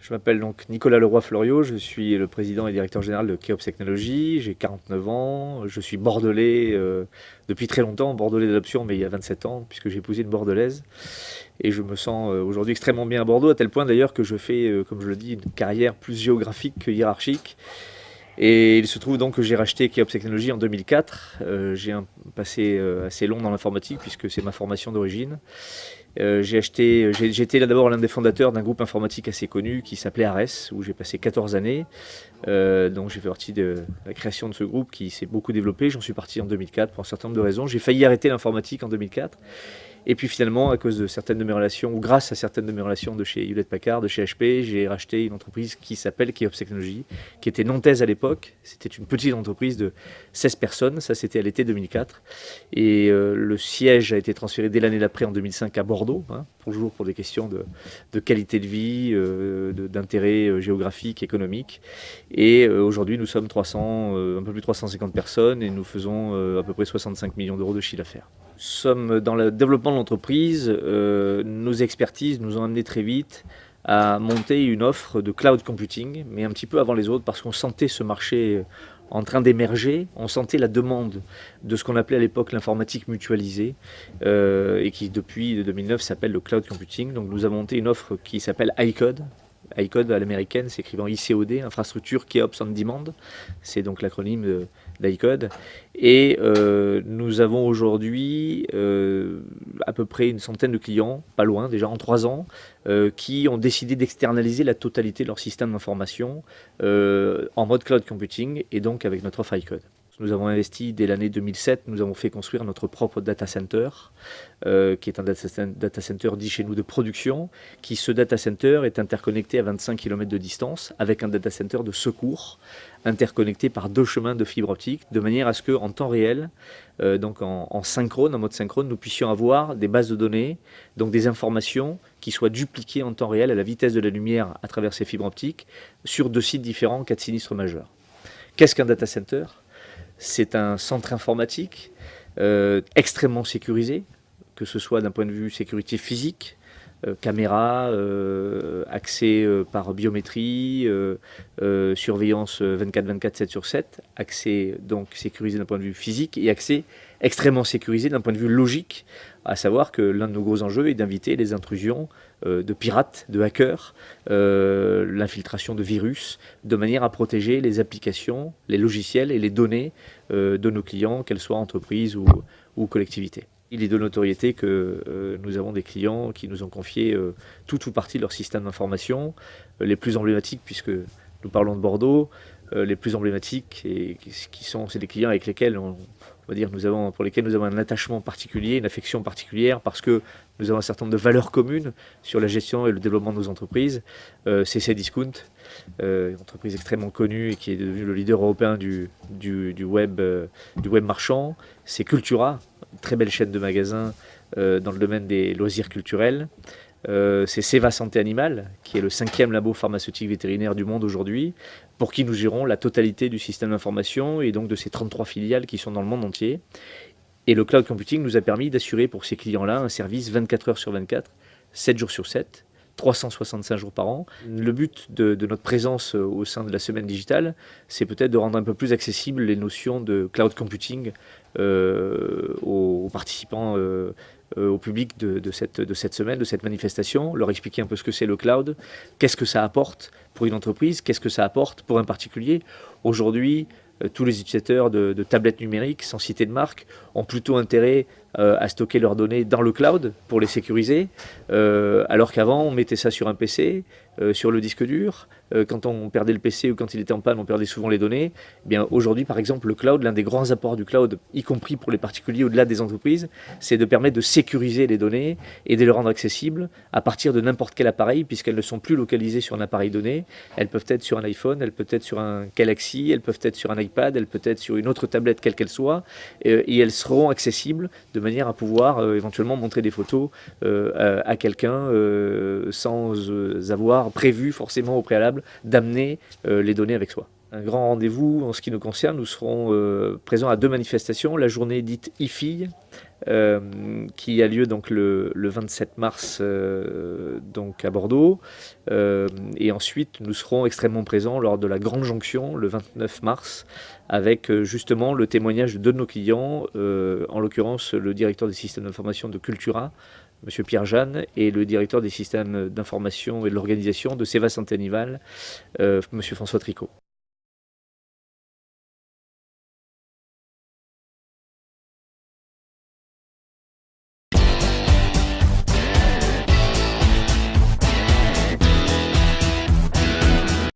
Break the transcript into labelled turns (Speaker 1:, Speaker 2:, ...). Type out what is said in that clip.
Speaker 1: Je m'appelle donc Nicolas Leroy-Floriot, je suis le président et directeur général de Keops Technologies, j'ai 49 ans, je suis bordelais depuis très longtemps, bordelais d'adoption mais il y a 27 ans puisque j'ai épousé une bordelaise et je me sens aujourd'hui extrêmement bien à Bordeaux à tel point d'ailleurs que je fais, comme je le dis, une carrière plus géographique que hiérarchique. Et il se trouve donc que j'ai racheté Keops Technologies en 2004. J'ai un passé assez long dans l'informatique puisque c'est ma formation d'origine. J'étais là d'abord l'un des fondateurs d'un groupe informatique assez connu qui s'appelait Ares, où j'ai passé 14 années. Donc j'ai fait partie de la création de ce groupe qui s'est beaucoup développé. J'en suis parti en 2004 pour un certain nombre de raisons. J'ai failli arrêter l'informatique en 2004. Et puis finalement, à cause de certaines de mes relations, ou grâce à certaines de mes relations de chez Hewlett-Packard, de chez HP, j'ai racheté une entreprise qui s'appelle Keops Technologies, qui était nantaise à l'époque. C'était une petite entreprise de 16 personnes, ça c'était à l'été 2004. Et le siège a été transféré dès l'année d'après, en 2005, à Bordeaux, hein, toujours pour des questions de qualité de vie, d'intérêt géographique, économique. Et aujourd'hui, nous sommes 300, un peu plus de 350 personnes et nous faisons à peu près 65 millions d'euros de chiffre d'affaires. Nous sommes dans le développement de l'entreprise. Nos expertises nous ont amené très vite à monter une offre de cloud computing, mais un petit peu avant les autres parce qu'on sentait ce marché en train d'émerger, on sentait la demande de ce qu'on appelait à l'époque l'informatique mutualisée et qui depuis 2009 s'appelle le cloud computing. Donc nous avons monté une offre qui s'appelle iCode. iCode à l'américaine, s'écrivant ICOD, Infrastructure Keops on Demand. C'est donc l'acronyme d'iCode. Et nous avons aujourd'hui à peu près une centaine de clients, pas loin, déjà en 3 ans, qui ont décidé d'externaliser la totalité de leur système d'information en mode cloud computing et donc avec notre offre iCode. Nous avons investi dès l'année 2007, nous avons fait construire notre propre data center, qui est un data center dit chez nous de production, qui ce data center est interconnecté à 25 km de distance avec un data center de secours, interconnecté par 2 chemins de fibre optique, de manière à ce qu'en temps réel, donc en synchrone, en mode synchrone, nous puissions avoir des bases de données, donc des informations qui soient dupliquées en temps réel à la vitesse de la lumière à travers ces fibres optiques sur 2 sites différents en cas de sinistre majeur. Qu'est-ce qu'un data center ? C'est un centre informatique extrêmement sécurisé, que ce soit d'un point de vue sécurité physique, caméra, accès par biométrie, surveillance 24/24, 7 sur 7, accès donc sécurisé d'un point de vue physique et accès extrêmement sécurisé d'un point de vue logique, à savoir que l'un de nos gros enjeux est d'inviter les intrusions de pirates, de hackers, l'infiltration de virus, de manière à protéger les applications, les logiciels et les données de nos clients, qu'elles soient entreprises ou collectivités. Il est de notoriété que nous avons des clients qui nous ont confié tout ou partie de leur système d'information, les plus emblématiques, puisque nous parlons de Bordeaux, les plus emblématiques, et c'est des clients avec lesquels on va dire, pour lesquels nous avons un attachement particulier, une affection particulière, parce que nous avons un certain nombre de valeurs communes sur la gestion et le développement de nos entreprises. C'est Cdiscount, une entreprise extrêmement connue et qui est devenue le leader européen du web marchand. C'est Cultura, une très belle chaîne de magasins dans le domaine des loisirs culturels. C'est Ceva Santé Animale, qui est le 5e labo pharmaceutique vétérinaire du monde aujourd'hui, pour qui nous gérons la totalité du système d'information et donc de ces 33 filiales qui sont dans le monde entier. Et le cloud computing nous a permis d'assurer pour ces clients-là un service 24 heures sur 24, 7 jours sur 7, 365 jours par an. Le but de notre présence au sein de la semaine digitale, c'est peut-être de rendre un peu plus accessibles les notions de cloud computing aux participants, au public de cette semaine, de cette manifestation, leur expliquer un peu ce que c'est le cloud, qu'est-ce que ça apporte pour une entreprise, qu'est-ce que ça apporte pour un particulier. Aujourd'hui, tous les utilisateurs de tablettes numériques, sans citer de marque, ont plutôt intérêt à stocker leurs données dans le cloud pour les sécuriser, alors qu'avant on mettait ça sur un PC, sur le disque dur. Quand on perdait le PC ou quand il était en panne, on perdait souvent les données. Eh bien aujourd'hui, par exemple, le cloud, l'un des grands apports du cloud, y compris pour les particuliers au-delà des entreprises, c'est de permettre de sécuriser les données et de les rendre accessibles à partir de n'importe quel appareil, puisqu'elles ne sont plus localisées sur un appareil donné. Elles peuvent être sur un iPhone, elles peuvent être sur un Galaxy, elles peuvent être sur un iPad, elles peuvent être sur une autre tablette, quelle qu'elle soit, et elles seront accessibles de manière à pouvoir éventuellement montrer des photos à quelqu'un sans avoir prévu forcément au préalable d'amener les données avec soi. un grand rendez-vous en ce qui nous concerne. Nous serons présents à 2 manifestations. La journée dite e-filles, qui a lieu donc le 27 mars donc à Bordeaux. Et ensuite, nous serons extrêmement présents lors de la Grande Jonction, le 29 mars, avec justement le témoignage de 2 de nos clients, en l'occurrence le directeur des systèmes d'information de Cultura, Monsieur Pierre Jeanne, et le directeur des systèmes d'information et de l'organisation de Seva Santé Animale, Monsieur François Tricot.